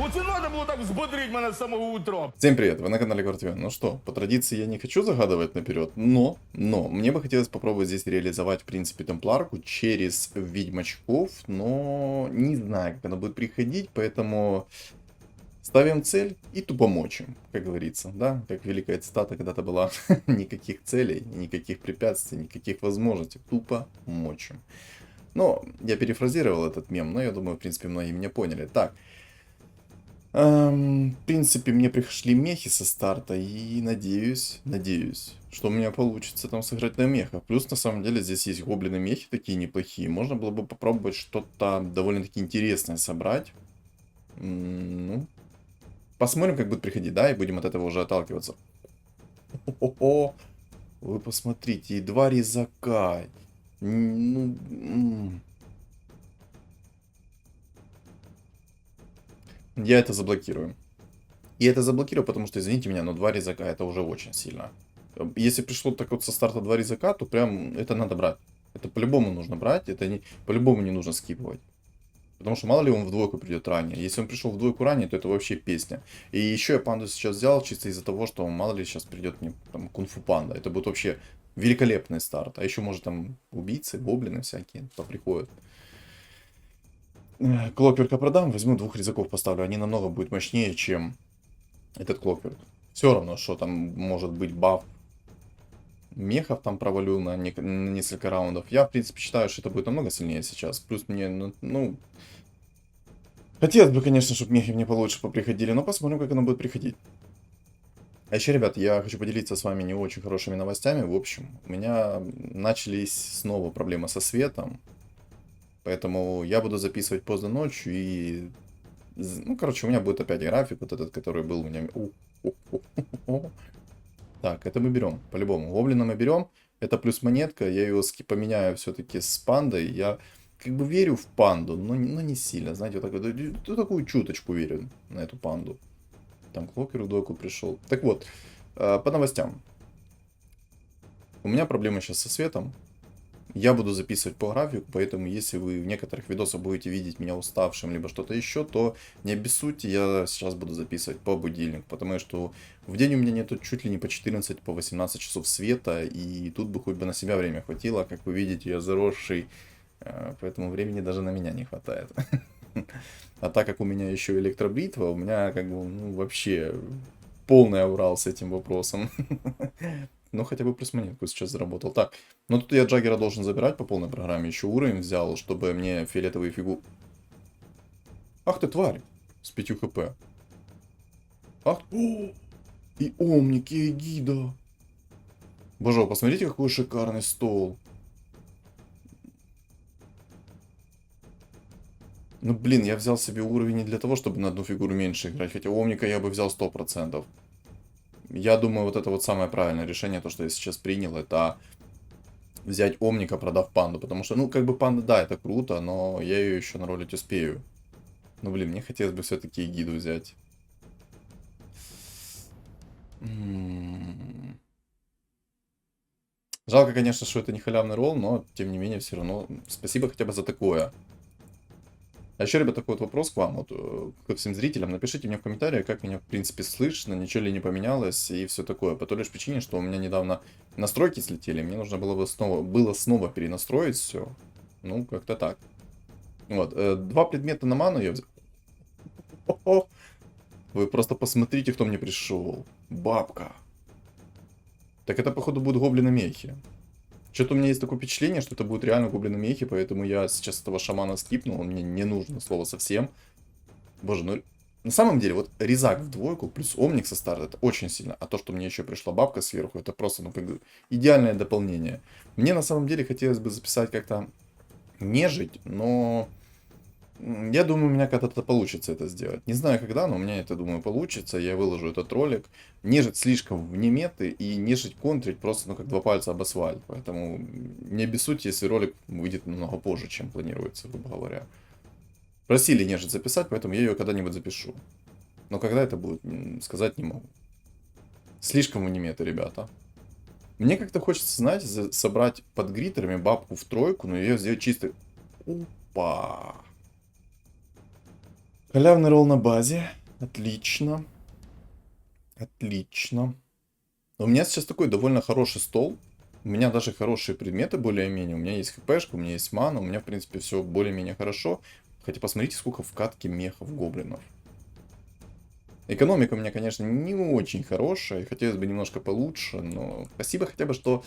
Оце надо було так взбодрить мене з самого утра. Всем привет, вы на канале Квартивен. Ну что, по традиции я не хочу загадывать наперед, но мне бы хотелось попробовать здесь реализовать, в принципе, темпларку через ведьмачков, но не знаю, как она будет приходить, поэтому ставим цель и тупо мочим, как говорится, да, как великая цитата когда-то была, никаких целей, никаких препятствий, никаких возможностей, тупо мочим. Но я перефразировал этот мем, но я думаю, в принципе, многие меня поняли. Так. В принципе, мне пришли мехи со старта, и надеюсь, что у меня получится там сыграть на мехах. Плюс, на самом деле, здесь есть гоблины-мехи такие неплохие. Можно было бы попробовать что-то довольно-таки интересное собрать. Ну, посмотрим, как будет приходить, да, и будем от этого уже отталкиваться. О-о-о, вы посмотрите, и два резака. Ну, я это заблокирую. И это заблокирую, потому что, извините меня, но два резака это уже очень сильно. Если пришло так вот со старта два резака, то прям это надо брать. Это по-любому нужно брать, это не, по-любому не нужно скипывать. Потому что мало ли он в двойку придет ранее. Если он пришел в двойку ранее, то это вообще песня. И еще я панду сейчас взял чисто из-за того, что мало ли сейчас придет мне там кунг-фу панда. Это будет вообще великолепный старт. А еще может там убийцы, гоблины всякие поприходят. Клокверка продам, возьму двух резаков поставлю. Они намного будут мощнее, чем этот Клокверк. Все равно, что там может быть баф мехов там провалю на несколько раундов. Я, в принципе, считаю, что это будет намного сильнее сейчас. Плюс мне, ну... Хотелось бы, конечно, чтобы мехи мне получше поприходили, но посмотрим, как оно будет приходить. А еще, ребят, я хочу поделиться с вами не очень хорошими новостями. В общем, у меня начались снова проблемы со светом. Поэтому я буду записывать поздно ночью и... Ну, короче, у меня будет опять график, вот этот, который был у меня... Так, это мы берем, по-любому. Гоблина мы берем. Это плюс монетка. Я ее поменяю все-таки с пандой. Я как бы верю в панду, но не сильно. Знаете, вот такую чуточку верю на эту панду. Там Клокер в дойку пришел. Так вот, по новостям. У меня проблемы сейчас со светом. Я буду записывать по графику, поэтому если вы в некоторых видосах будете видеть меня уставшим, либо что-то еще, то не обессудьте, я сейчас буду записывать по будильнику, потому что в день у меня нету чуть ли не по 14, по 18 часов света, и тут бы хоть бы на себя время хватило, как вы видите, я заросший, поэтому времени даже на меня не хватает. А так как у меня еще электробритва, у меня как бы вообще полный аврал с этим вопросом. Ну, хотя бы плюс монетку сейчас заработал. Так, ну тут я Джаггера должен забирать по полной программе. Еще уровень взял, чтобы мне фиолетовые фигуры... Ах ты, тварь! С 5 хп. Ах... О! И Омник, и Эгида. Боже, посмотрите, какой шикарный стол. Ну, блин, я взял себе уровень не для того, чтобы на одну фигуру меньше играть. Хотя Омника я бы взял 100%. Я думаю, вот это вот самое правильное решение, то, что я сейчас принял, это взять Омника, продав панду. Потому что, ну, как бы панда, да, это круто, но я ее еще наролить успею. Ну, блин, мне хотелось бы все-таки Эгиду взять. Жалко, конечно, что это не халявный ролл, но, тем не менее, все равно спасибо хотя бы за такое. А еще, ребят, такой вот вопрос к вам, вот, ко всем зрителям. Напишите мне в комментариях, как меня, в принципе, слышно, ничего ли не поменялось и все такое. По той лишь причине, что у меня недавно настройки слетели, мне нужно было снова перенастроить все. Ну, как-то так. Вот, два предмета на ману я взял. Вы просто посмотрите, кто мне пришел. Бабка. Так это, походу, будут гоблины-мехи. Что-то у меня есть такое впечатление, что это будет реально гоблины-мехи, поэтому я сейчас этого шамана скипнул, он мне не нужно слово совсем. Боже, ну на самом деле, вот резак в двойку плюс омник со старта, это очень сильно. А то, что мне еще пришла бабка сверху, это просто, ну, как бы, идеальное дополнение. Мне на самом деле хотелось бы записать как-то нежить, но я думаю, у меня когда-то получится это сделать. Не знаю когда, но у меня это, думаю, получится. Я выложу этот ролик. Нежить слишком вне меты, и нежить контрить просто, ну, как два пальца об асфальт. Поэтому не обессудьте, если ролик выйдет намного позже, чем планируется, грубо говоря. Просили нежить записать, поэтому я ее когда-нибудь запишу. Но когда это будет, сказать не могу. Слишком вне меты, ребята. Мне как-то хочется, знаете, собрать под гритерами бабку в тройку, но ее сделать чисто... Опа! Халявный ролл на базе. Отлично. Отлично. У меня сейчас такой довольно хороший стол. У меня даже хорошие предметы более-менее. У меня есть хпшка, у меня есть мана. У меня, в принципе, все более-менее хорошо. Хотя посмотрите, сколько в катке мехов гоблинов. Экономика у меня, конечно, не очень хорошая. Хотелось бы немножко получше. Но спасибо хотя бы, что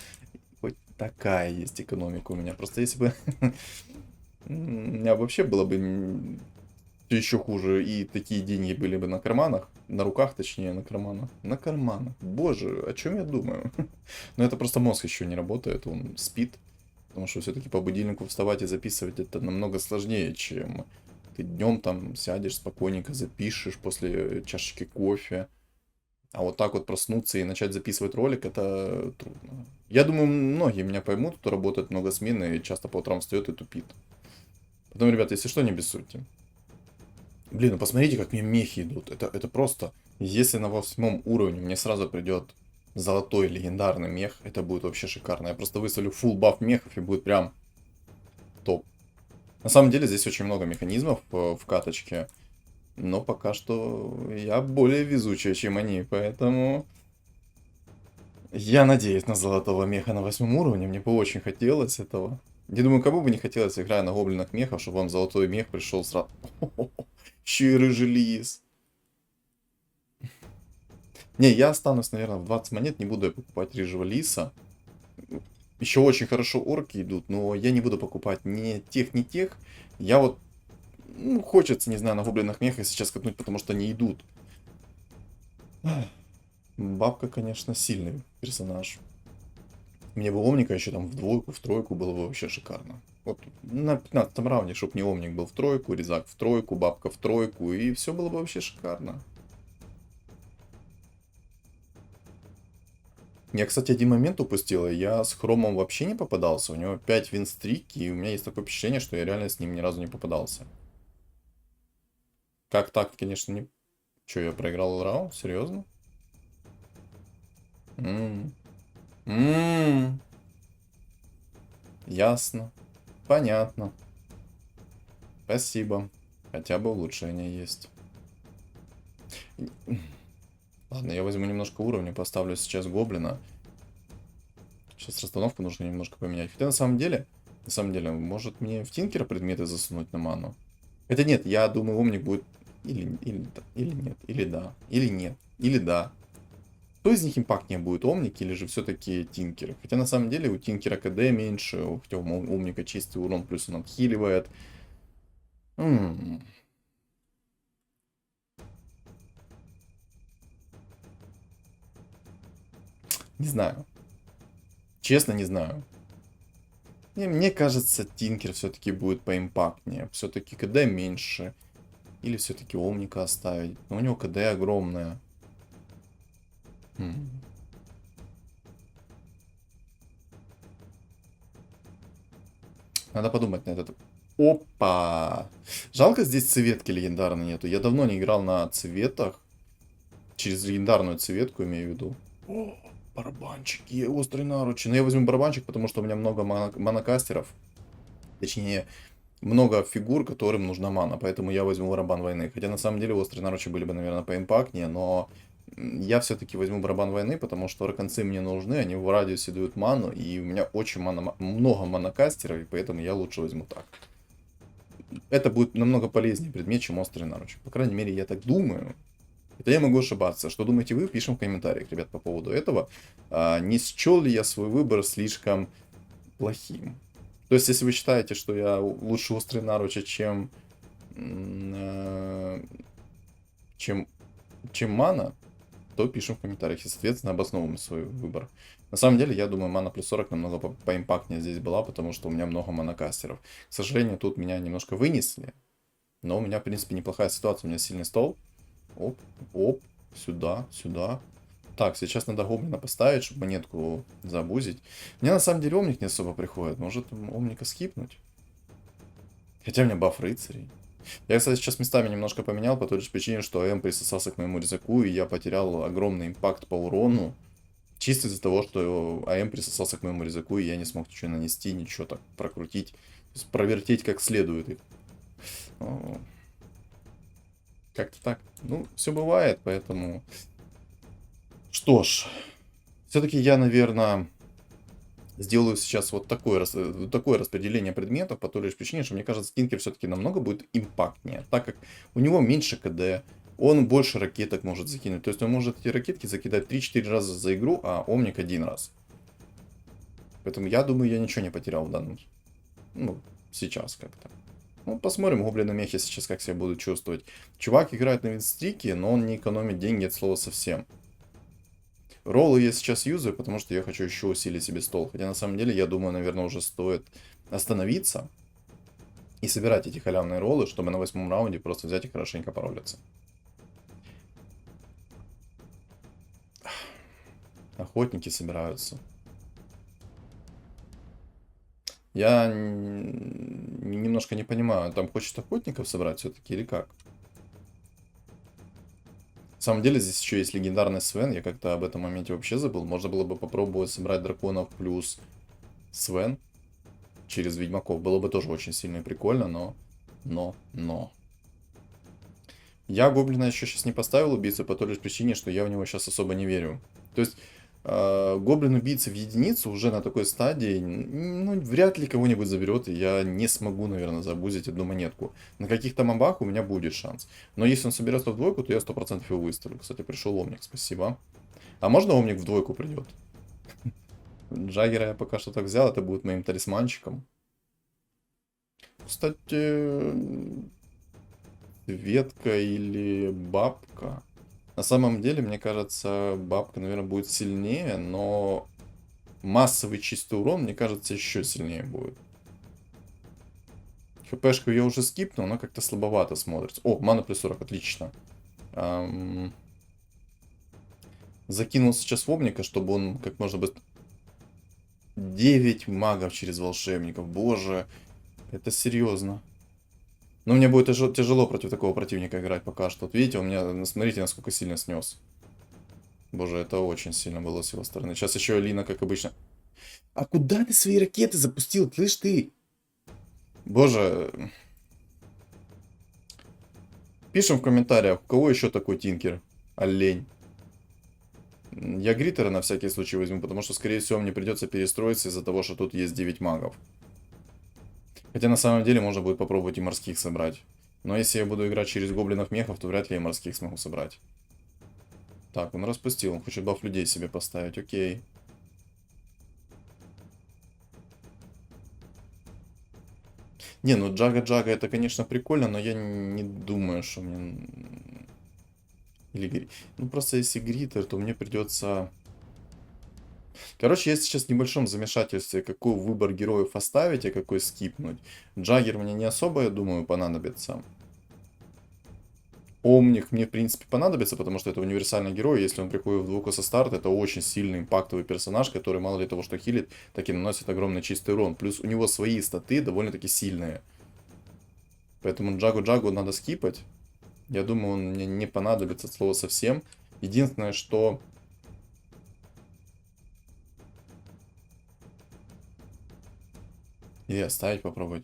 хоть такая есть экономика у меня. Просто если бы у меня вообще было бы еще хуже, и такие деньги были бы на карманах, на руках, точнее, на карманах. На карманах. Боже, о чем я думаю? Но это просто мозг еще не работает, он спит. Потому что все-таки по будильнику вставать и записывать это намного сложнее, чем ты днем там сядешь спокойненько, запишешь после чашечки кофе. А вот так вот проснуться и начать записывать ролик, это трудно. Я думаю, многие меня поймут, кто работает много смен и часто по утрам встает и тупит. Потом, ребят, если что, не бессудьте. Блин, ну посмотрите, как мне мехи идут. Это просто... Если на 8 уровне мне сразу придет золотой легендарный мех, это будет вообще шикарно. Я просто выставлю full баф мехов и будет прям топ. На самом деле здесь очень много механизмов в каточке. Но пока что я более везучий, чем они, поэтому... Я надеюсь на золотого меха на 8 уровне, мне бы очень хотелось этого. Я думаю, кому бы не хотелось, играя на гоблинах мехов, чтобы вам золотой мех пришел сразу. Еще и рыжий лис. Не, я останусь, наверное, в 20 монет, не буду я покупать рыжего лиса. Еще очень хорошо орки идут, но я не буду покупать ни тех, ни тех. Я вот, ну, хочется, не знаю, на гоблинах мехах сейчас катнуть, потому что они идут. Бабка, конечно, сильный персонаж. Мне бы Омника еще там в двойку, в тройку было бы вообще шикарно. Вот на 15-м раунде, чтобы мне Омник был в тройку, Резак в тройку, Бабка в тройку, и все было бы вообще шикарно. Я, кстати, один момент упустил. Я с Хромом вообще не попадался. У него 5 винстрики, и у меня есть такое впечатление, что я реально с ним ни разу не попадался. Как так, конечно, не... Че, я проиграл раунд? Серьезно? М. Ясно. Понятно. Спасибо. Хотя бы улучшение есть. Ладно, я возьму немножко уровня, поставлю сейчас гоблина. Сейчас расстановку нужно немножко поменять. Хотя на самом деле, может мне в Тинкера предметы засунуть на ману? Хотя нет, я думаю, Омник будет или нет, или да, или нет, или да. Кто из них импактнее будет, Омник или же все-таки Тинкер? Хотя на самом деле у Тинкера КД меньше, хотя у Омника чистый урон, плюс он отхиливает. Не знаю. Честно, не знаю. Мне кажется, Тинкер все-таки будет поимпактнее. Все-таки КД меньше. Или все-таки Омника оставить. Но у него КД огромное. Надо подумать на этот. Опа! Жалко, здесь цветки легендарной нету. Я давно не играл на цветах. Через легендарную цветку имею в виду. О, барабанчики, острый наручи. Но я возьму барабанчик, потому что у меня много монокастеров. Точнее, много фигур, которым нужна мана. Поэтому я возьму барабан войны. Хотя на самом деле острые наручи были бы, наверное, поимпактнее. Но я все-таки возьму барабан войны, потому что раконцы мне нужны. Они в радиусе дают ману. И у меня очень много монокастеров. И поэтому я лучше возьму так. Это будет намного полезнее предмет, чем острый наруч. По крайней мере, я так думаю. Это я могу ошибаться. Что думаете вы? Пишем в комментариях, ребят, по поводу этого. Не счел ли я свой выбор слишком плохим? То есть, если вы считаете, что я лучше острый наруча, чем мана, то пишем в комментариях и, соответственно, обосновываем свой выбор. На самом деле, я думаю, мана плюс 40 намного поимпактнее здесь была, потому что у меня много монокастеров. К сожалению, тут меня немножко вынесли. Но у меня, в принципе, неплохая ситуация. У меня сильный стол. Оп, оп, сюда, сюда. Так, сейчас надо гоблина поставить, чтобы монетку забузить. Мне на самом деле омник не особо приходит. Может омника скипнуть? Хотя у меня баф рыцарей. Я, кстати, сейчас местами немножко поменял по той же причине, что АМ присосался к моему резаку, и я потерял огромный импакт по урону. Чисто из-за того, что АМ присосался к моему резаку, и я не смог ничего нанести, ничего так прокрутить. То есть провертеть как следует их. Как-то так. Ну, все бывает, поэтому... Что ж, все-таки я, наверное, сделаю сейчас вот такое распределение предметов по той лишь причине, что мне кажется, Стинкер все-таки намного будет импактнее, так как у него меньше КД, он больше ракеток может закинуть. То есть он может эти ракетки закидать 3-4 раза за игру, а Омник один раз. Поэтому я думаю, я ничего не потерял в данном... Ну, сейчас как-то. Ну, посмотрим, гоблины мехи сейчас как себя будут чувствовать. Чувак играет на винстрике, но он не экономит деньги от слова совсем. Роллы я сейчас юзаю, потому что я хочу еще усилить себе стол. Хотя на самом деле, я думаю, наверное, уже стоит остановиться и собирать эти халявные роллы, чтобы на 8-м раунде просто взять и хорошенько поролиться. Охотники собираются. Я немножко не понимаю, там хочет охотников собрать все-таки или как? На самом деле здесь еще есть легендарный Свен, я как-то об этом моменте вообще забыл. Можно было бы попробовать собрать драконов плюс Свен через ведьмаков. Было бы тоже очень сильно и прикольно, но. Я гоблина еще сейчас не поставил убийцу по той лишь причине, что я в него сейчас особо не верю. То есть, гоблин убийца в единицу уже на такой стадии, ну, вряд ли кого-нибудь заберет, и я не смогу, наверное, забузить одну монетку. На каких-то мобах у меня будет шанс. Но если он соберется в двойку, то я 100% его выставлю. Кстати, пришел Омник, спасибо. А можно Омник в двойку придет? Джаггера я пока что так взял, это будет моим талисманчиком. Кстати, ветка или бабка. На самом деле, мне кажется, бабка, наверное, будет сильнее, но массовый чистый урон, мне кажется, еще сильнее будет. ХПшку я уже скипнул, но как-то слабовато смотрится. О, мана плюс 40, отлично. Закинул сейчас в Омника, чтобы он как можно быстрее... 9 магов через волшебников, боже, это серьезно. Но мне будет тяжело против такого противника играть пока что. Вот видите, у меня, смотрите, насколько сильно снес. Боже, это очень сильно было с его стороны. Сейчас еще Алина, как обычно. А куда ты свои ракеты запустил? Слышь ты? Боже. Пишем в комментариях, у кого еще такой тинкер? Олень. Я гриттера на всякий случай возьму, потому что, скорее всего, мне придется перестроиться из-за того, что тут есть 9 магов. Хотя, на самом деле, можно будет попробовать и морских собрать. Но если я буду играть через гоблинов-мехов, то вряд ли я морских смогу собрать. Так, он распустил, он хочет баф людей себе поставить, окей. Не, ну Джага-Джага это, конечно, прикольно, но я не думаю, что мне... Или... Ну, просто если Гриттер, то мне придется... Короче, я сейчас в небольшом замешательстве, какой выбор героев оставить, а какой скипнуть. Джаггер мне не особо, я думаю, понадобится. Омник мне, в принципе, понадобится, потому что это универсальный герой. Если он приходит в двуку со старта, это очень сильный импактовый персонаж, который мало ли того, что хилит, так и наносит огромный чистый урон. Плюс у него свои статы довольно-таки сильные. Поэтому Джагу-Джагу надо скипать. Я думаю, он мне не понадобится от слова совсем. Единственное, что... Или оставить попробовать.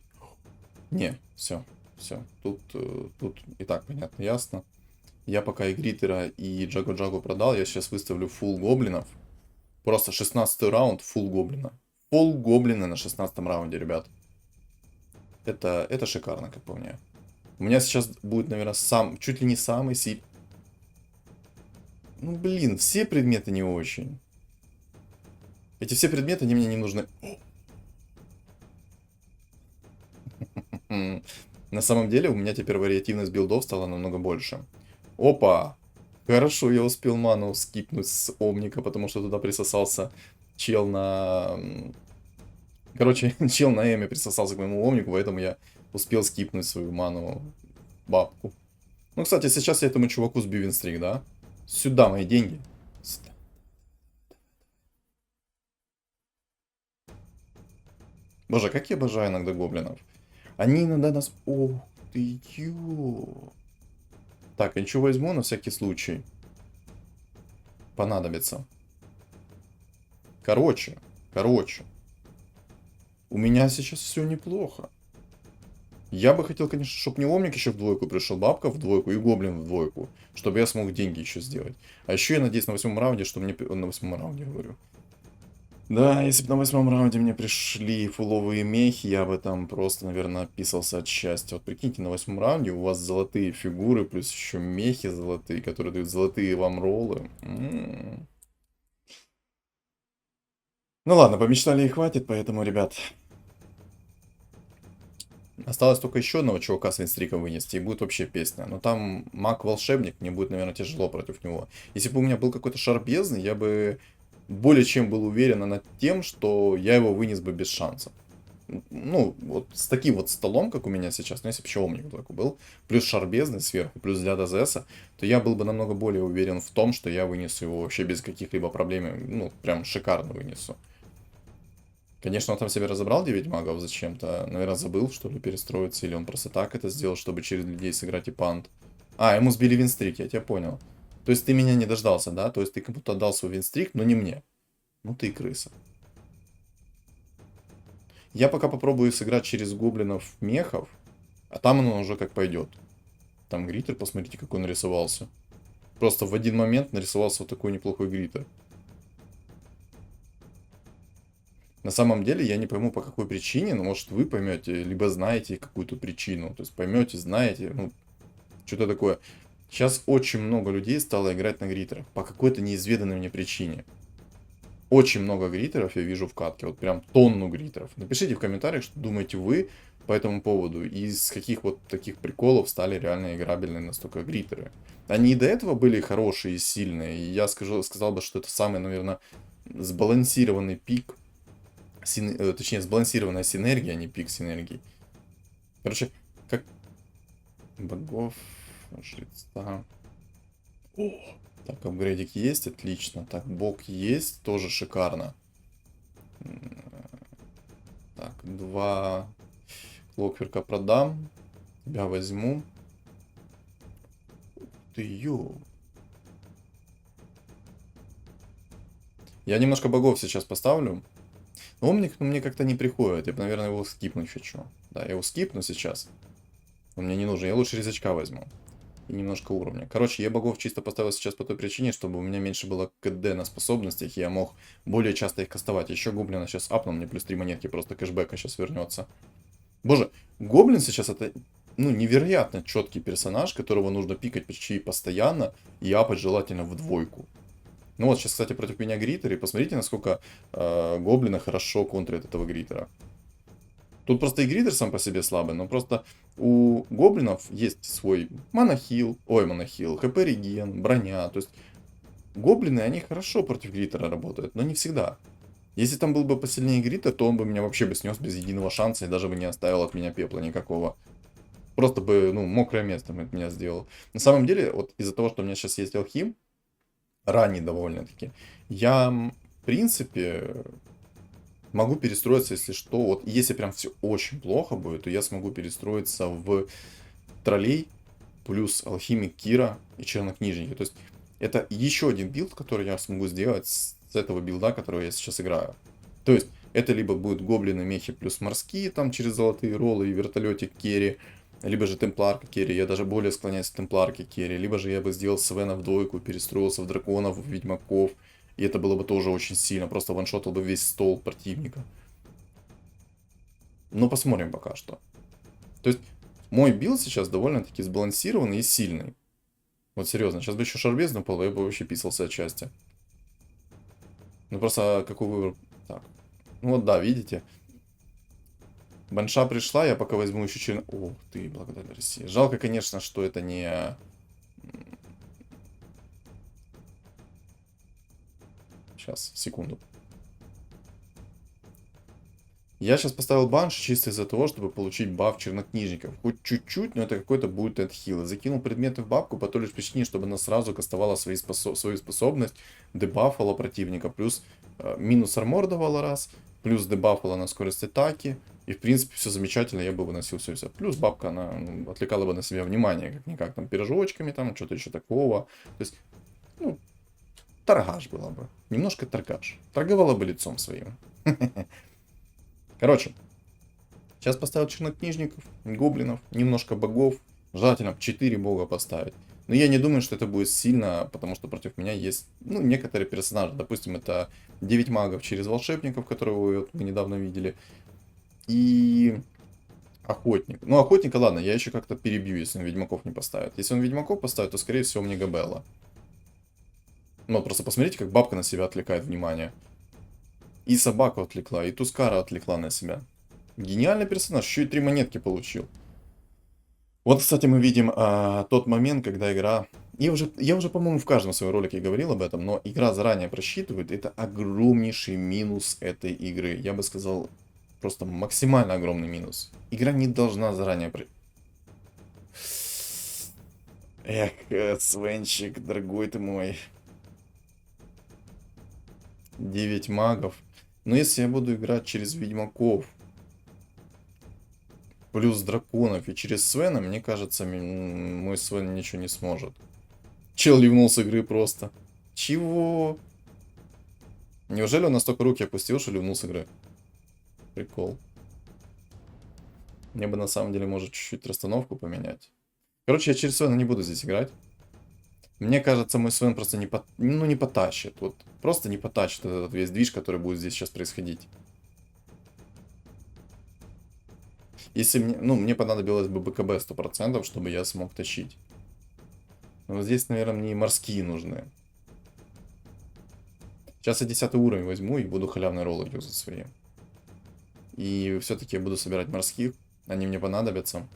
Не, все. Все. Тут и так понятно, ясно. Я пока и Гриттера, и Джагу-Джагу продал. Я сейчас выставлю фулл гоблинов. Просто 16-й раунд фулл гоблина. Фулл гоблина на 16-м раунде, ребят. Это шикарно, как по мне. У меня сейчас будет, наверное, чуть ли не самый сильный... Ну, блин, все предметы не очень. Эти все предметы, они мне не нужны. На самом деле, у меня теперь вариативность билдов стала намного больше. Опа! Хорошо, я успел ману скипнуть с Омника, потому что туда присосался чел на... Короче, чел на Эме присосался к моему Омнику, поэтому я успел скипнуть свою ману бабку. Ну, кстати, сейчас я этому чуваку сбью винстрик, да? Сюда мои деньги. Сюда. Боже, как я обожаю иногда гоблинов. Они иногда нас... Ох ты, ё. Так, я ничего возьму на всякий случай. Понадобится. Короче. У меня сейчас все неплохо. Я бы хотел, конечно, чтобы не Омник еще в двойку пришел, бабка в двойку и Гоблин в двойку, чтобы я смог деньги еще сделать. А еще я надеюсь на 8-м раунде, что мне... На 8-м раунде, говорю. Да, если бы на 8-м раунде мне пришли фуловые мехи, я бы там просто, наверное, описался от счастья. Вот прикиньте, на 8-м раунде у вас золотые фигуры, плюс еще мехи золотые, которые дают золотые вам роллы. Ну ладно, помечтали и хватит, поэтому, ребят, осталось только еще одного чувака с винстриком вынести, и будет вообще песня. Но там маг-волшебник, мне будет, наверное, тяжело против него. Если бы у меня был какой-то шар бездны, я бы более чем был уверен над тем, что я его вынес бы без шансов. Ну, вот с таким вот столом, как у меня сейчас, ну, если бы еще омник такой был, плюс шар бездны сверху, плюс взгляд АЗСа, то я был бы намного более уверен в том, что я вынесу его вообще без каких-либо проблем, ну, прям шикарно вынесу. Конечно, он там себе разобрал 9 магов зачем-то. Наверное, забыл, что ли, перестроиться. Или он просто так это сделал, чтобы через людей сыграть и пант. А, ему сбили винстрик, я тебя понял. То есть ты меня не дождался, да? То есть ты кому-то отдал свой винстрик, но не мне. Ну ты и крыса. Я пока попробую сыграть через гоблинов мехов. А там оно уже как пойдет. Там гритер, посмотрите, как он нарисовался. Просто в один момент нарисовался вот такой неплохой гритер. На самом деле я не пойму по какой причине, но может вы поймете, либо знаете какую-то причину. То есть поймете, знаете, ну что-то такое. Сейчас очень много людей стало играть на гритерах по какой-то неизведанной мне причине. Очень много гритеров я вижу в катке, вот прям тонну гритеров. Напишите в комментариях, что думаете вы по этому поводу, и из каких вот таких приколов стали реально играбельные настолько гритеры. Они и до этого были хорошие и сильные, и я сказал бы, что это самый, наверное, сбалансированный пик, точнее, сбалансированная синергия, а не пик синергии. Короче, как богов, жреца. О, так, апгрейдик есть, отлично. Так, бог есть, тоже шикарно. Так, 2 клокверка продам. Тебя возьму. Ты ё. Я немножко богов сейчас поставлю. Но омник, ну, мне как-то не приходит. Я бы, наверное, его скипнуть хочу. Да, я его скипну сейчас. Он мне не нужен. Я лучше резачка возьму. И немножко уровня. Короче, я богов чисто поставил сейчас по той причине, чтобы у меня меньше было КД на способностях, и я мог более часто их кастовать. Еще гоблина сейчас апнул, мне плюс 3 монетки, просто кэшбэка сейчас вернется. Боже, гоблин сейчас это, ну, невероятно четкий персонаж, которого нужно пикать почти постоянно и апать желательно в двойку. Ну вот сейчас, кстати, против меня гритер, и посмотрите, насколько гоблина хорошо контрит этого гритера. Тут просто и гридер сам по себе слабый, но просто у гоблинов есть свой монохил, хп реген, броня. То есть гоблины, они хорошо против гритера работают, но не всегда. Если там был бы посильнее гритер, то он бы меня вообще бы снес без единого шанса и даже бы не оставил от меня пепла никакого. Просто бы, ну, мокрое место от меня сделал. На самом деле, вот из-за того, что у меня сейчас есть алхим, ранний довольно-таки, я, в принципе, могу перестроиться, если что. Вот если прям все очень плохо будет, то я смогу перестроиться в троллей плюс алхимик Кира и чернокнижники. То есть это еще один билд, который я смогу сделать с этого билда, которого я сейчас играю. То есть это либо будет гоблины, мехи плюс морские, там через золотые роллы и вертолетик керри, либо же темпларка керри, я даже более склоняюсь к темпларке керри, либо же я бы сделал Свена в двойку, перестроился в драконов, в ведьмаков, и это было бы тоже очень сильно, просто ваншотал бы весь стол противника. Но посмотрим пока что. То есть мой билд сейчас довольно-таки сбалансированный и сильный. Вот серьезно, сейчас бы еще шарбез напал, я бы вообще писался от счастья. Ну просто какой выбор... Так, ну вот да, видите. Банша пришла, я пока возьму еще черный... Ух ты, благодаря России. Жалко, конечно, что это не... Сейчас, секунду. Я сейчас поставил банш чисто из-за того, чтобы получить баф чернокнижников. Хоть чуть-чуть, но это какой-то будет эдхил. Закинул предметы в бабку по той лишь причине, чтобы она сразу кастовала свою способность, дебафала противника, плюс минус армор давала раз, плюс дебафала на скорость атаки. И, в принципе, все замечательно, я бы выносил все. Плюс бабка, она отвлекала бы на себя внимание, как-никак, там, пирожочками, там, что-то еще такого. То есть, ну, торгаш была бы. Немножко торгаш. Торговала бы лицом своим. Короче, Сейчас поставил чернокнижников, гоблинов, немножко богов. Желательно 4 бога поставить. Но я не думаю, что это будет сильно, потому что против меня есть, ну, некоторые персонажи. Допустим, это 9 магов через волшебников, которые вы недавно видели. И охотник. Ну, охотника, ладно, я еще как-то перебью, если он ведьмаков не поставит. Если он ведьмаков поставит, то, скорее всего, мне Габелла. Ну, просто посмотрите, как бабка на себя отвлекает внимание. И собаку отвлекла, и Тускара отвлекла на себя. Гениальный персонаж, еще и 3 монетки получил. Вот, кстати, мы видим тот момент, когда игра... Я уже, по-моему, в каждом своем ролике говорил об этом, но игра заранее просчитывает. Это огромнейший минус этой игры. Я бы сказал, просто максимально огромный минус. Игра не должна заранее... Эх, Свенчик, дорогой ты мой. 9 магов. Но если я буду играть через ведьмаков, плюс драконов и через Свена, мне кажется, мой Свен ничего не сможет. Чел ливнул с игры просто. Чего? Неужели он настолько руки опустил, что ливнул с игры? Прикол. Мне бы на самом деле, может, чуть-чуть расстановку поменять. Короче, я через Свена не буду здесь играть. Мне кажется, мой Свен просто не потащит. Вот просто не потащит этот весь движ, который будет здесь сейчас происходить. Если мне, ну, мне понадобилось бы БКБ 100%, чтобы я смог тащить. Но здесь, наверное, мне и морские нужны. Сейчас я 10 уровень возьму и буду халявные роллы юзать свои. И все-таки я буду собирать морских. Они мне понадобятся.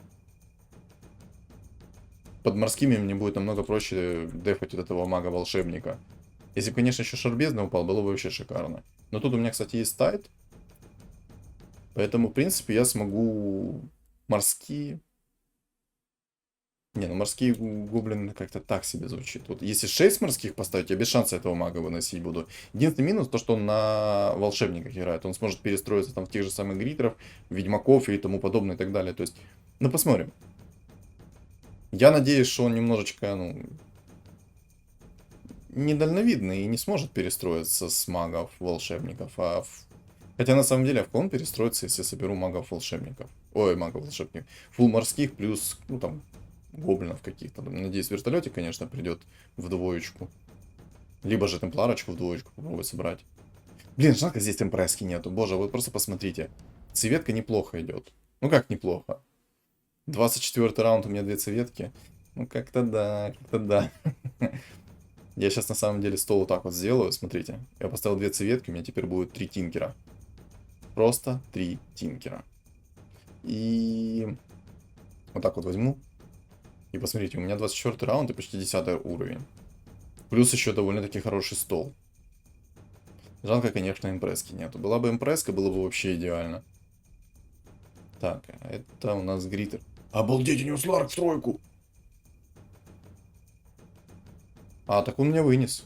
Под морскими мне будет намного проще дефать вот этого мага-волшебника. Если бы, конечно, еще шарбезно упал, было бы вообще шикарно. Но тут у меня, кстати, есть тайт. Поэтому, в принципе, я смогу морские... Не, ну морские гоблины как-то так себе звучит. Вот если 6 морских поставить, я без шанса этого мага выносить буду. Единственный минус, то что он на волшебниках играет. Он сможет перестроиться там в тех же самых гритеров, ведьмаков и тому подобное и так далее. То есть, ну посмотрим. Я надеюсь, что он немножечко, ну, недальновидный и не сможет перестроиться с магов, волшебников. Хотя на самом деле, в кого он перестроится, если соберу магов-волшебников? Ой, магов-волшебников. Фул морских плюс, ну там, гоблинов каких-то. Надеюсь, вертолете, конечно, придет в двоечку. Либо же темпларочку в двоечку попробовать собрать. Блин, жалко, здесь темпрески нету. Боже, вы просто посмотрите. Цветка неплохо идет. Ну как неплохо? 24 раунд, у меня 2 цветки. Ну как-то да, как-то да. Я сейчас на самом деле стол вот так вот сделаю, смотрите. Я поставил 2 цветки, у меня теперь будет 3 тинкера. Просто 3 тинкера. И вот так вот возьму. И посмотрите, у меня 24 раунд и почти 10 уровень. Плюс еще довольно-таки хороший стол. Жалко, конечно, импресски нету. Была бы импреска, было бы вообще идеально. Так, это у нас гритер. Обалдеть, у него сларк в тройку. А, так он меня вынес.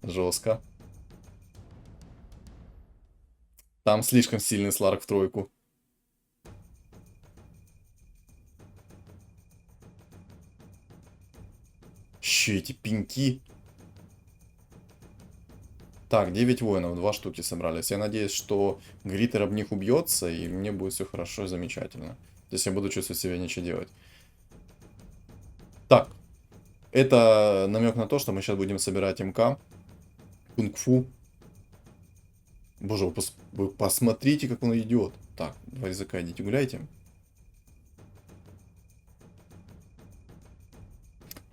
Жестко. Там слишком сильный сларк в тройку. Еще эти пеньки. Так, 9 воинов, 2 штуки собрались. Я надеюсь, что Гриттер об них убьется, и мне будет все хорошо и замечательно. То есть я буду чувствовать себя ничего делать. Так, это намек на то, что мы сейчас будем собирать МК. Кунг-фу. Боже, вы посмотрите, как он идет. Так, два языка, идите гуляйте.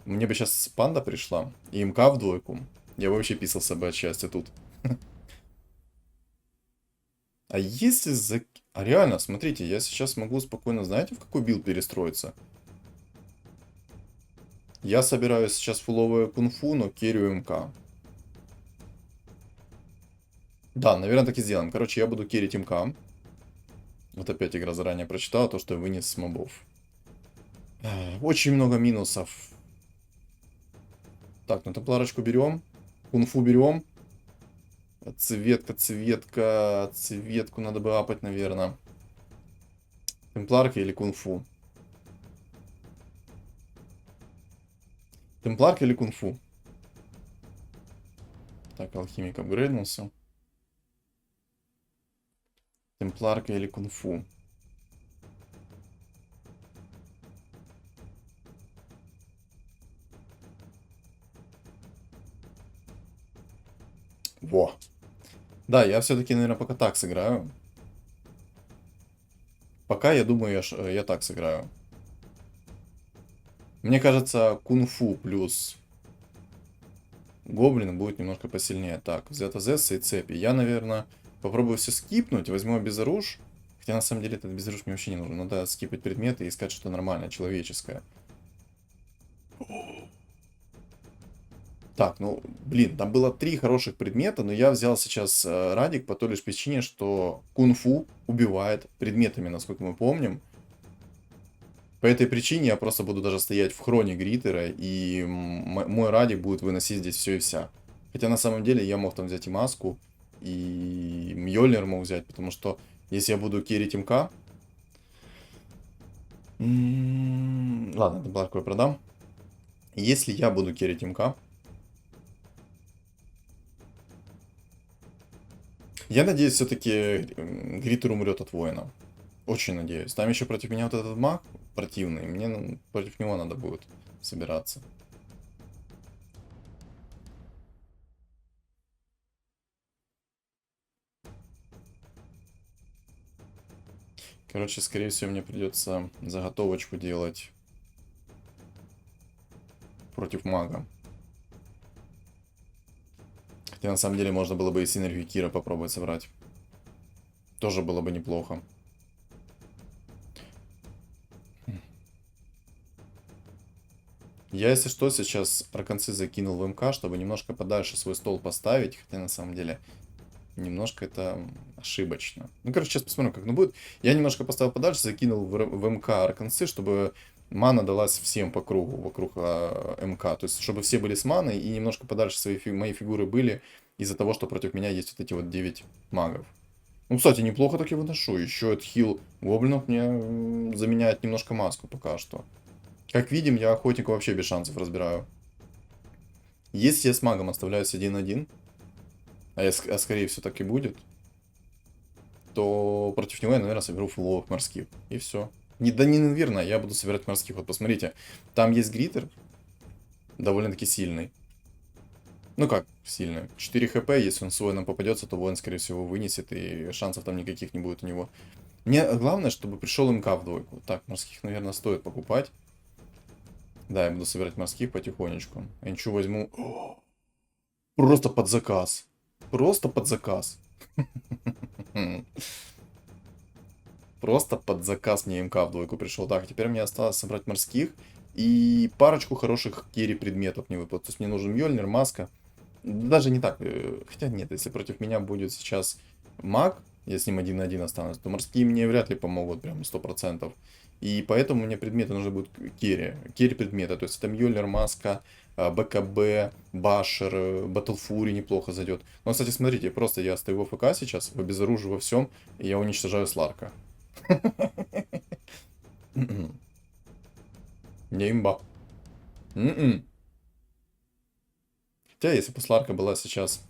Мне бы сейчас панда пришла, и МК в двойку. Я бы вообще писался бы от счастья тут. А если за... А реально, смотрите, я сейчас могу спокойно, знаете, в какой билд перестроиться? Я собираюсь сейчас фуловое кунг-фу, но керрю МК. Да, наверное, так и сделаем. Короче, я буду керрить МК. Вот опять игра заранее прочитала то, что вынес с мобов. Очень много минусов. Так, ну темпларочку берем. Кунг-фу берем. Цветку надо бы апать, наверное. Темпларка или кунг-фу? Темпларка или кунг-фу? Так, алхимик апгрейднулся. Темпларка или кунг-фу? Во. Да, я все-таки, наверное, пока так сыграю. Пока, я думаю, я так сыграю. Мне кажется, кунг-фу плюс гоблин будет немножко посильнее. Так, взято Зесса и цепи. Я, наверное, попробую все скипнуть, возьму безоружь. Хотя, на самом деле, этот безоружь мне вообще не нужен. Надо скипать предметы и искать что-то нормальное, человеческое. Так, ну, блин, там было 3 хороших предмета, но я взял сейчас радик по той лишь причине, что кунг-фу убивает предметами, насколько мы помним. По этой причине я просто буду даже стоять в хроне Гриттера, и мой радик будет выносить здесь все и вся. Хотя на самом деле я мог там взять и маску, и Мьёльнир мог взять, потому что если я буду керрить МК... Ладно, Темпларку я продам. Если я буду керрить МК... Я надеюсь, все-таки Гриттер умрет от воина. Очень надеюсь. Там еще против меня вот этот маг противный. Мне против него надо будет собираться. Короче, скорее всего, мне придется заготовочку делать против мага. Хотя на самом деле можно было бы и синергию Кира попробовать собрать. Тоже было бы неплохо. Я, если что, сейчас арканцы закинул в МК, чтобы немножко подальше свой стол поставить. Хотя на самом деле немножко это ошибочно. Ну, короче, сейчас посмотрим, как оно будет. Я немножко поставил подальше, закинул в МК арканцы, чтобы мана далась всем по кругу, вокруг МК. То есть, чтобы все были с маной и немножко подальше мои фигуры были из-за того, что против меня есть вот эти вот 9 магов. Ну, кстати, неплохо так я выношу. Еще этот хил гоблинов мне заменяет немножко маску пока что. Как видим, я охотника вообще без шансов разбираю. Если я с магом оставляюсь 1-1, а скорее всего так и будет, то против него я, наверное, соберу фуловых морских. И все. Да не, наверное, я буду собирать морских. Вот посмотрите, там есть Гриттер, довольно-таки сильный. Ну как сильный? 4 хп, если он с воином попадется, то воин, скорее всего, вынесет, и шансов там никаких не будет у него. Мне главное, чтобы пришел МК в двойку. Так, морских, наверное, стоит покупать. Да, я буду собирать морских потихонечку. Энчу возьму... Просто под заказ. Просто под заказ. Просто под заказ мне МК в двойку пришел. Так, теперь мне осталось собрать морских и парочку хороших керри предметов не выпало. То есть мне нужен Мьёльнир, маска. Даже не так. Хотя нет, если против меня будет сейчас маг, я с ним 1-1 останусь, то морские мне вряд ли помогут прям 100%. И поэтому мне предметы нужны будут керри. Керри предметы. То есть это Мьёльнир, маска, БКБ, Башер, Батлфури неплохо зайдет. Но, кстати, смотрите, просто я стою в ФК сейчас, в обезоружию во всем, и я уничтожаю Сларка. Не имба. Хотя, если бы Сларка была сейчас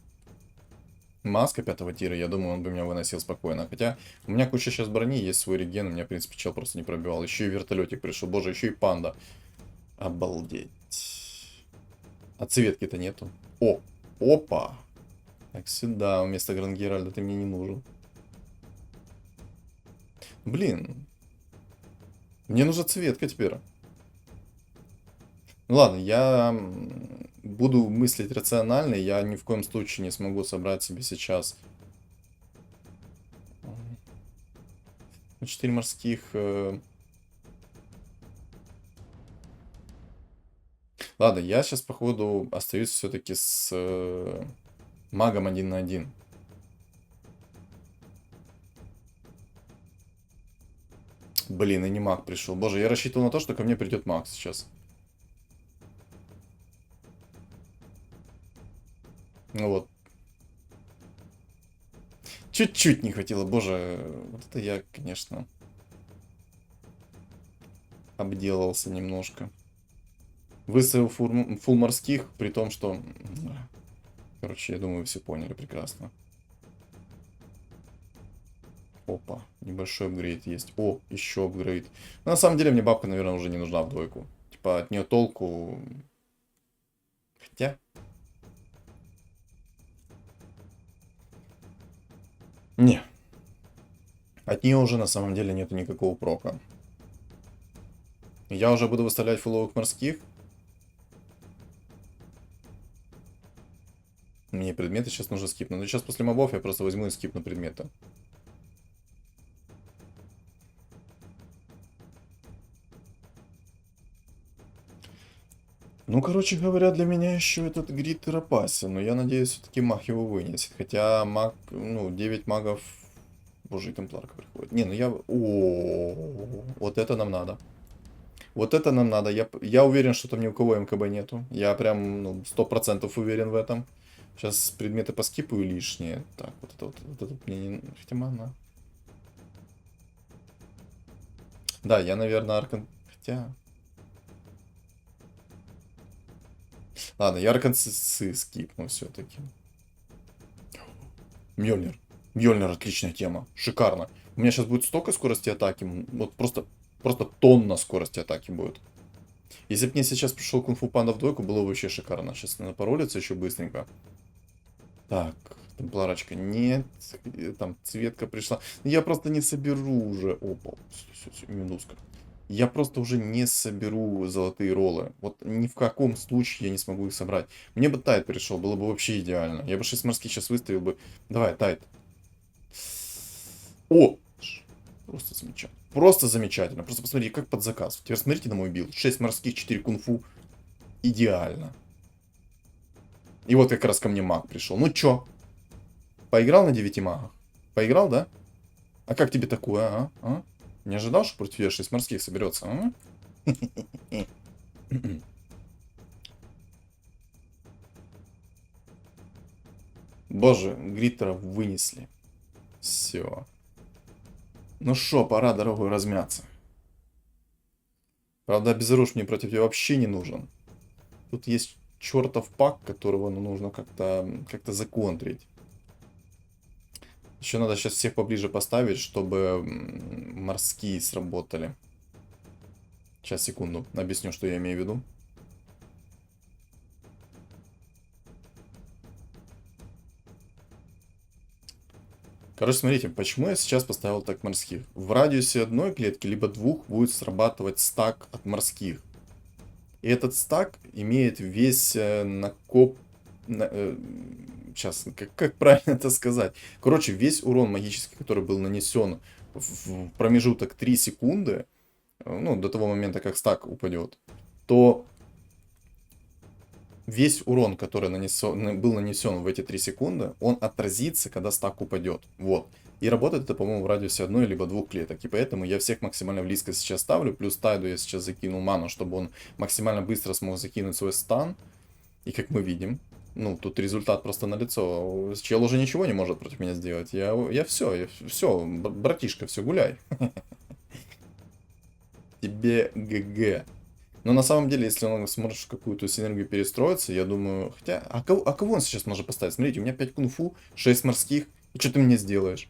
маска 5-го тира, я думаю, он бы меня выносил спокойно. Хотя, у меня куча сейчас брони, есть свой реген, у меня, в принципе, чел просто не пробивал. Еще и вертолетик пришел, боже, еще и панда. Обалдеть. А цветки-то нету. О, опа. Так, сюда, вместо Грангеральда ты мне не нужен. Блин. Мне нужна цветка теперь. Ну ладно, я буду мыслить рационально, я ни в коем случае не смогу собрать себе сейчас 4 морских. Ладно, я сейчас, походу, остаюсь все-таки с магом 1 на 1. Блин, и не маг пришел. Боже, я рассчитывал на то, что ко мне придет маг сейчас. Ну вот. Чуть-чуть не хватило. Боже, вот это я, конечно, обделался немножко. Выставил фул морских, при том, что... Короче, я думаю, вы все поняли прекрасно. Опа, небольшой апгрейд есть. О, еще апгрейд. Но на самом деле мне бабка, наверное, уже не нужна в двойку. Типа от нее толку... Хотя... Не. От нее уже на самом деле нету никакого прока. Я уже буду выставлять фуловых морских. Мне предметы сейчас нужно скипнуть. Но сейчас после мобов я просто возьму и скипну предметы. Ну, короче говоря, для меня еще этот гриттер опасен. Но я надеюсь, все-таки маг его вынесет. Хотя маг, ну, 9 магов... Боже, и темпларка приходит. Не, ну я... О, вот это нам надо. Вот это нам надо. Я уверен, что там ни у кого МКБ нету. Я прям, ну, 100% уверен в этом. Сейчас предметы поскипаю лишние. Так, вот это мне не... Хотя мана. Да, я, наверное, Аркан... Хотя... Ладно, я Арканцы скипну все-таки. Мьёльнир. Мьёльнир отличная тема. Шикарно. У меня сейчас будет столько скорости атаки. Вот просто тонна скорости атаки будет. Если бы мне сейчас пришел кунг-фу панда в двойку, было бы вообще шикарно. Сейчас надо паролиться еще быстренько. Так, темпларочка нет. Там цветка пришла. Я просто не соберу уже. Опа, все, минуска. Я просто уже не соберу золотые роллы. Вот ни в каком случае я не смогу их собрать. Мне бы тайт пришел, было бы вообще идеально. Я бы 6 морских сейчас выставил бы. Давай, тайт. О! Просто замечательно. Просто замечательно. Просто посмотри, как под заказ. Теперь смотрите на мой билд. 6 морских, 4 кунг-фу. Идеально. И вот как раз ко мне маг пришел. Ну чё? Поиграл на 9 магах? Поиграл, да? А как тебе такое, а? Не ожидал, что против тебя 6 морских соберется, а? Боже, Гриттера вынесли. Все. Ну шо, пора, дорогой, размяться. Правда, безруш мне против тебя вообще не нужен. Тут есть чертов пак, которого нужно как-то законтрить. Еще надо сейчас всех поближе поставить, чтобы морские сработали. Сейчас, секунду, объясню, что я имею в виду. Короче, смотрите, почему я сейчас поставил так морских. В радиусе одной клетки, либо двух, будет срабатывать стак от морских. И этот стак имеет весь накоп... Сейчас, как правильно это сказать? Короче, весь урон магический, который был нанесен в промежуток 3 секунды, ну, до того момента, как стак упадет, то весь урон, который был нанесен в эти 3 секунды, он отразится, когда стак упадет. Вот. И работает это, по-моему, в радиусе одной либо двух клеток. И поэтому я всех максимально близко сейчас ставлю. Плюс Тайду я сейчас закинул ману, чтобы он максимально быстро смог закинуть свой стан. И как мы видим, ну, тут результат просто налицо. Чел уже ничего не может против меня сделать. Я все, братишка, все, гуляй. Тебе ГГ. Но на самом деле, если он сможет в какую-то синергию перестроиться, я думаю... Хотя, кого он сейчас может поставить? Смотрите, у меня 5 кунг-фу, 6 морских. И что ты мне сделаешь?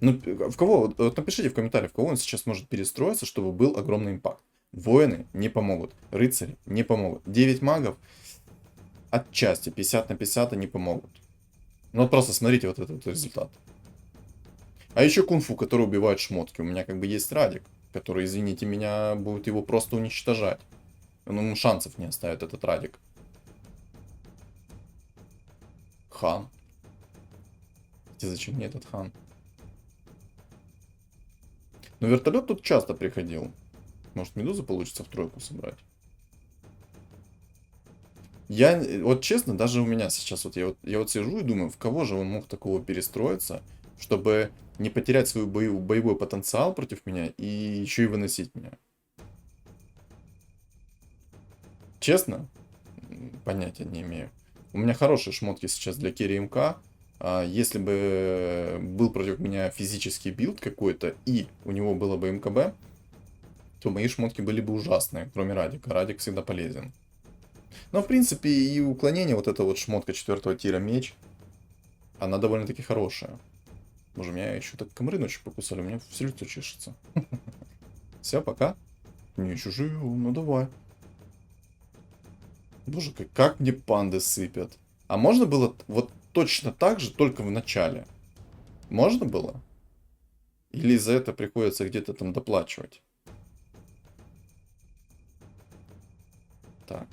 Ну, в кого? Вот напишите в комментариях, в кого он сейчас может перестроиться, чтобы был огромный импакт. Воины не помогут. Рыцари не помогут. 9 магов отчасти 50 на 50 не помогут. Ну вот просто смотрите вот этот результат. А еще кунг-фу, который убивает шмотки. У меня как бы есть Радик, который, извините меня, будет его просто уничтожать. Ну, ему шансов не оставит этот Радик. Хан. Зачем мне этот хан? Но вертолет тут часто приходил. Может, медузу получится в тройку собрать? Я, вот честно, даже у меня сейчас, вот я вот сижу и думаю, в кого же он мог такого перестроиться, чтобы не потерять свой боевой потенциал против меня и еще и выносить меня. Честно, понятия не имею. У меня хорошие шмотки сейчас для керри МК. Если бы был против меня физический билд какой-то и у него было бы МКБ, то мои шмотки были бы ужасные, кроме Радика. Радик всегда полезен. Но, в принципе, и уклонение, вот эта вот шмотка 4-го тира меч, она довольно-таки хорошая. Боже, меня еще так комары ночью покусали, у меня все лицо чешется. Все, пока. Не, еще живем, ну давай. Боже, как мне панды сыпят. А можно было вот точно так же, только в начале? Можно было? Или за это приходится где-то там доплачивать? Так.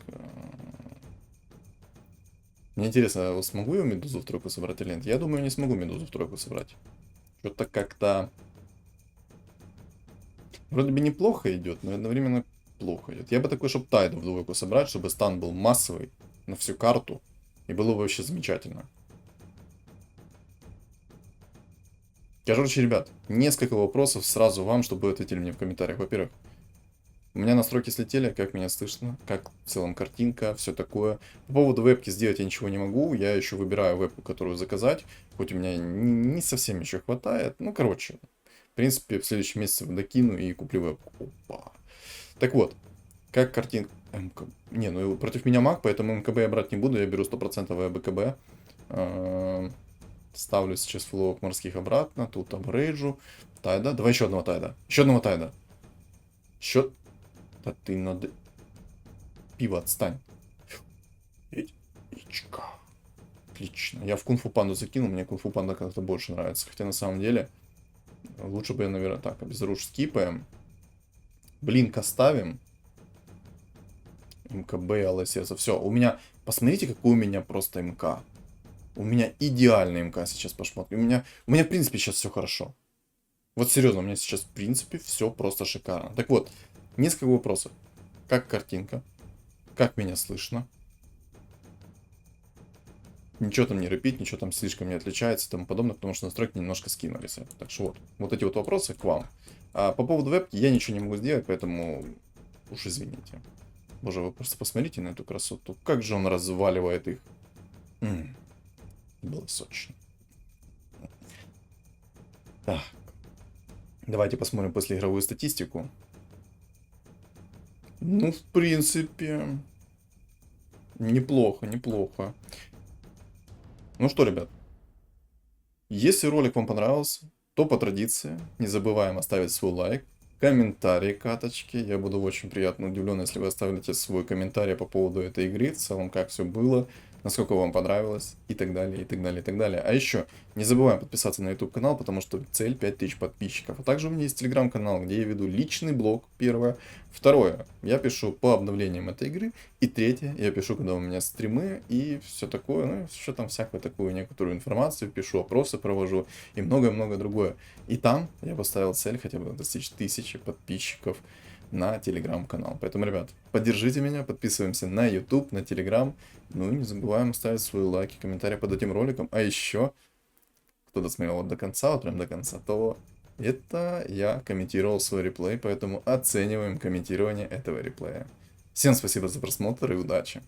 Мне интересно, я вот смогу я медузу в тройку собрать или нет? Я думаю, не смогу медузу в тройку собрать. Что-то как-то... Вроде бы неплохо идет, но одновременно плохо идет. Я бы такой, чтобы тайду в двойку собрать, чтобы стан был массовый на всю карту. И было бы вообще замечательно. Короче, ребят, несколько вопросов сразу вам, чтобы вы ответили мне в комментариях. Во-первых, у меня настройки слетели, как меня слышно, как в целом картинка, все такое. По поводу вебки сделать я ничего не могу, я еще выбираю вебку, которую заказать, хоть у меня не совсем еще хватает. Ну, короче, в принципе, в следующем месяце докину и куплю вебку. Опа. Так вот, как картинка... Не, ну против меня маг, поэтому МКБ я брать не буду, я беру 100% БКБ. Ставлю сейчас флоу морских обратно, тут апгрейджу. Тайда, давай еще одного тайда. Еще одного тайда. Еще... Да ты надо... Пиво, отстань. Ичка. Отлично. Я в кунг-фу панду закинул, мне кунг-фу панда как-то больше нравится. Хотя на самом деле, лучше бы я, наверное, так, обезруш скипаем. Блинк оставим. МКБ, алое сердце. Все, у меня... Посмотрите, какой у меня просто МК. У меня идеальный МК сейчас по шмотке. У меня, в принципе, сейчас все хорошо. Вот серьезно, у меня сейчас, в принципе, все просто шикарно. Так вот, несколько вопросов. Как картинка? Как меня слышно? Ничего там не репит, ничего там слишком не отличается и тому подобное, потому что настройки немножко скинулись. Так что вот эти вот вопросы к вам. А по поводу вебки я ничего не могу сделать, поэтому уж извините. Боже, вы просто посмотрите на эту красоту. Как же он разваливает их. Было сочно. Так. Давайте посмотрим послеигровую статистику. Ну, в принципе, неплохо, неплохо. Ну что, ребят, если ролик вам понравился, то по традиции не забываем оставить свой лайк, комментарий каточки. Я буду очень приятно удивлен, если вы оставите свой комментарий по поводу этой игры, в целом, как все было, насколько вам понравилось, и так далее, и так далее, и так далее. А еще не забываем подписаться на YouTube канал, потому что цель 5000 подписчиков. А также у меня есть телеграм-канал, где я веду личный блог, первое. Второе, я пишу по обновлениям этой игры. И третье, я пишу, когда у меня стримы и все такое, ну, что там всякую такую некоторую информацию, пишу, опросы провожу и многое-многое другое. И там я поставил цель хотя бы достичь 1000 подписчиков на телеграм-канал. Поэтому, ребят, поддержите меня, подписываемся на YouTube, на телеграм. Ну и не забываем ставить свои лайки, комментарии под этим роликом. А еще, кто досмотрел вот до конца, вот прям до конца, то это я комментировал свой реплей, поэтому оцениваем комментирование этого реплея. Всем спасибо за просмотр и удачи!